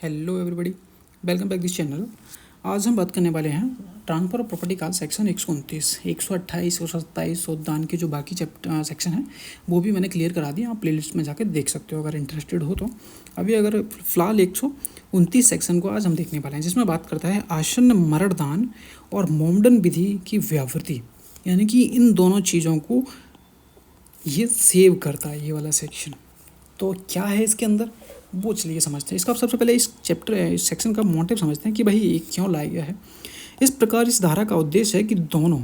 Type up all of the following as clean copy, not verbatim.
Hello everybody, welcome back this channel. आज हम बात करने वाले हैं ट्रांसफर ऑफ प्रॉपर्टी का सेक्शन 129, 128 और 127 और दान के जो बाकी सेक्शन है वो भी मैंने क्लियर करा दिया। आप प्लेलिस्ट में जाकर देख सकते हो अगर इंटरेस्टेड हो तो। अभी अगर फिलहाल 129 सेक्शन को आज हम देखने वाले हैं, जिसमें बात करता है आसन्न मरण दान और मोमडन विधि की व्यावृत्ति, यानी कि इन दोनों चीज़ों को ये सेव करता है ये वाला सेक्शन। तो क्या है इसके अंदर वो चलिए समझते हैं। इसका सबसे पहले इस सेक्शन का मोटिव समझते हैं कि भाई ये क्यों लाया गया है। इस प्रकार इस धारा का उद्देश्य है कि दोनों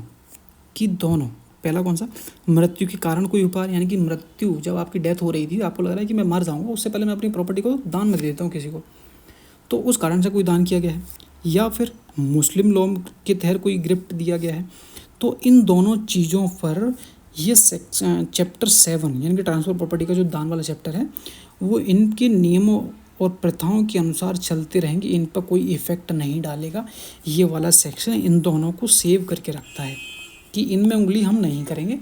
पहला कौन सा, मृत्यु के कारण कोई उपहार, यानी कि मृत्यु जब आपकी डेथ हो रही थी, आपको लग रहा है कि मैं मर जाऊंगा, उससे पहले मैं अपनी प्रॉपर्टी को दान में दे देता हूँ किसी को, तो उस कारण से कोई दान किया गया है, या फिर मुस्लिम लॉ के तहत कोई गिफ्ट दिया गया है। तो इन दोनों चीज़ों पर ये चैप्टर 7 यानी कि ट्रांसफर प्रॉपर्टी का जो दान वाला चैप्टर है वो इनके नियमों और प्रथाओं के अनुसार चलते रहेंगे, इन पर कोई इफ़ेक्ट नहीं डालेगा। ये वाला सेक्शन इन दोनों को सेव करके रखता है कि इनमें उंगली हम नहीं करेंगे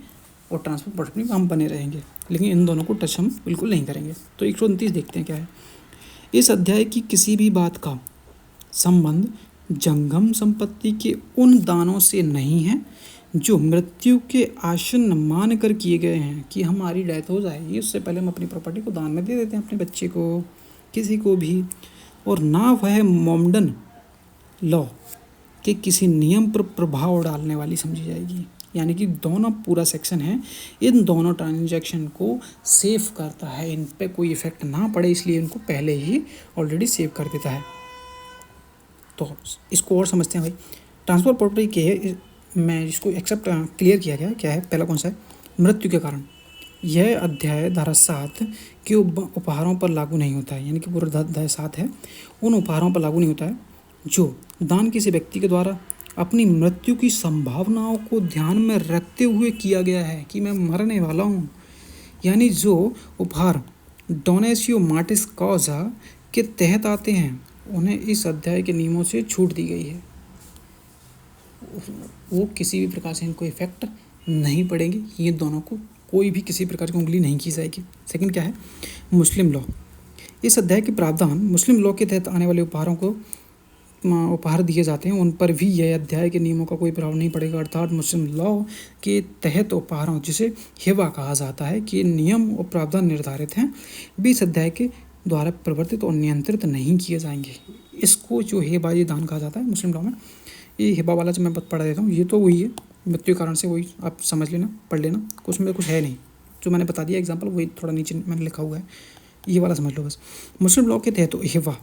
और ट्रांसफर प्रॉपर्टी में हम बने रहेंगे, लेकिन इन दोनों को टच हम बिल्कुल नहीं करेंगे। तो 129 देखते हैं क्या है। इस अध्याय की किसी भी बात का संबंध जंगम संपत्ति के उन दानों से नहीं है जो मृत्यु के आसन्न मान कर किए गए हैं, कि हमारी डेथ हो जाएगी उससे पहले हम अपनी प्रॉपर्टी को दान में दे देते हैं अपने बच्चे को, किसी को भी, और ना वह मोमडन लॉ के किसी नियम पर प्रभाव डालने वाली समझी जाएगी। यानी कि दोनों पूरा सेक्शन है इन दोनों ट्रांजैक्शन को सेव करता है, इन पे कोई इफेक्ट ना पड़े, इसलिए इनको पहले ही ऑलरेडी सेव कर देता है। तो इसको और समझते हैं भाई। ट्रांसफर प्रॉपर्टी के मैं जिसको एक्सेप्ट क्लियर किया गया क्या है, पहला कौन सा है, मृत्यु के कारण। यह अध्याय धारा 7 के उपहारों पर लागू नहीं होता है, यानी कि पूरा अध्याय 7 है उन उपहारों पर लागू नहीं होता है जो दान किसी व्यक्ति के द्वारा अपनी मृत्यु की संभावनाओं को ध्यान में रखते हुए किया गया है कि मैं मरने वाला हूँ। यानी जो उपहार डोनेशियो मार्टिस कॉजा के तहत आते हैं उन्हें इस अध्याय के नियमों से छूट दी गई है, वो किसी भी प्रकार से इनको इफेक्ट नहीं पड़ेंगे, ये दोनों को कोई भी किसी प्रकार की उंगली नहीं की जाएगी। सेकंड क्या है, मुस्लिम लॉ। इस अध्याय के प्रावधान मुस्लिम लॉ के तहत आने वाले उपहारों को उपहार दिए जाते हैं, उन पर भी यह अध्याय के नियमों का कोई प्रभाव नहीं पड़ेगा। अर्थात मुस्लिम लॉ के तहत उपहारों, जिसे हिबा कहा जाता है, कि नियम और प्रावधान निर्धारित हैं, भी इस अध्याय के द्वारा प्रवर्तित और नियंत्रित नहीं किए जाएंगे। इसको जो हिबाजी दान कहा जाता है मुस्लिम लॉ में, ये हिबा वाला जो मैं पढ़ा देता हूँ, ये तो वही है मृत्यु कारण से, वही आप समझ लेना, पढ़ लेना, कुछ में कुछ है नहीं, जो मैंने बता दिया एग्जांपल वही थोड़ा नीचे मैंने लिखा हुआ है, ये वाला समझ लो बस। मुस्लिम लॉ के तहत हिबा,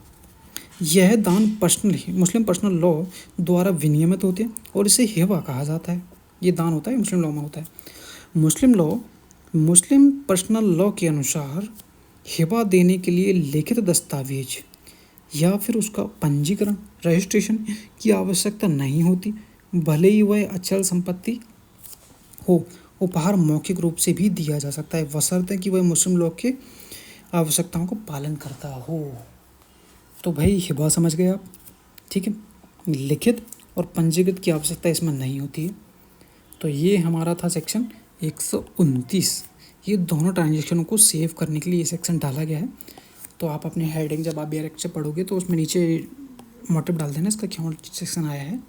यह दान पर्सनल मुस्लिम पर्सनल लॉ द्वारा विनियमित होते हैं और इसे हिबा कहा जाता है। ये दान होता है मुस्लिम लॉ में होता है। मुस्लिम पर्सनल लॉ के अनुसार हिबा देने के लिए लिखित दस्तावेज या फिर उसका पंजीकरण, रजिस्ट्रेशन की आवश्यकता नहीं होती, भले ही वह अचल संपत्ति हो। उपहार मौखिक रूप से भी दिया जा सकता है, बशर्ते कि वह मुस्लिम लॉ के आवश्यकताओं को पालन करता हो। तो भाई हिबा समझ गए आप, ठीक है। लिखित और पंजीकृत की आवश्यकता इसमें नहीं होती है। तो ये हमारा था सेक्शन 129। ये दोनों ट्रांजेक्शनों को सेव करने के लिए ये सेक्शन डाला गया है। तो आप अपने हेडिंग जब आप BRX से पढ़ोगे तो उसमें नीचे मोटिव डाल देना इसका क्यों सेक्शन आया है,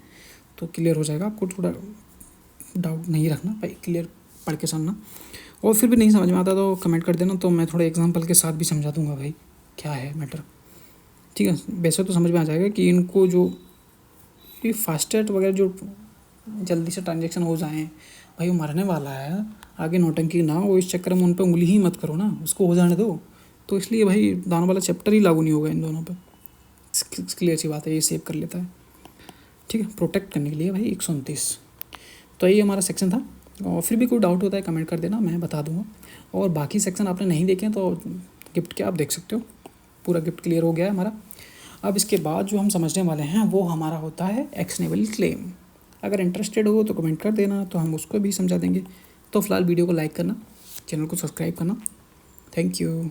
तो क्लियर हो जाएगा। आपको थोड़ा डाउट नहीं रखना भाई, क्लियर पढ़ के सुनना, और फिर भी नहीं समझ में आता तो कमेंट कर देना, तो मैं थोड़ा एग्जांपल के साथ भी समझा दूंगा भाई क्या है मैटर, ठीक है। वैसे तो समझ में आ जाएगा कि इनको जो ये फास्टेस्ट वगैरह जो जल्दी से ट्रांजेक्शन हो जाएँ, भाई वो मरने वाला है, आगे नौटंकी ना हो, इस चक्कर में उन पर उंगली ही मत करो ना, उसको हो जाने दो। तो इसलिए भाई दान वाला चैप्टर ही लागू नहीं होगा इन दोनों पे, क्लियर सी बात है, ये सेव कर लेता है, ठीक है, प्रोटेक्ट करने के लिए भाई 129। तो ये हमारा सेक्शन था, और फिर भी कोई डाउट होता है कमेंट कर देना, मैं बता दूंगा। और बाकी सेक्शन आपने नहीं देखे तो गिफ्ट के आप देख सकते हो, पूरा गिफ्ट क्लियर हो गया है हमारा। अब इसके बाद जो हम समझने वाले हैं वो हमारा होता है एक्शनेबल क्लेम। अगर इंटरेस्टेड हो तो कमेंट कर देना, तो हम उसको भी समझा देंगे। तो फिलहाल वीडियो को लाइक करना, चैनल को सब्सक्राइब करना। Thank you.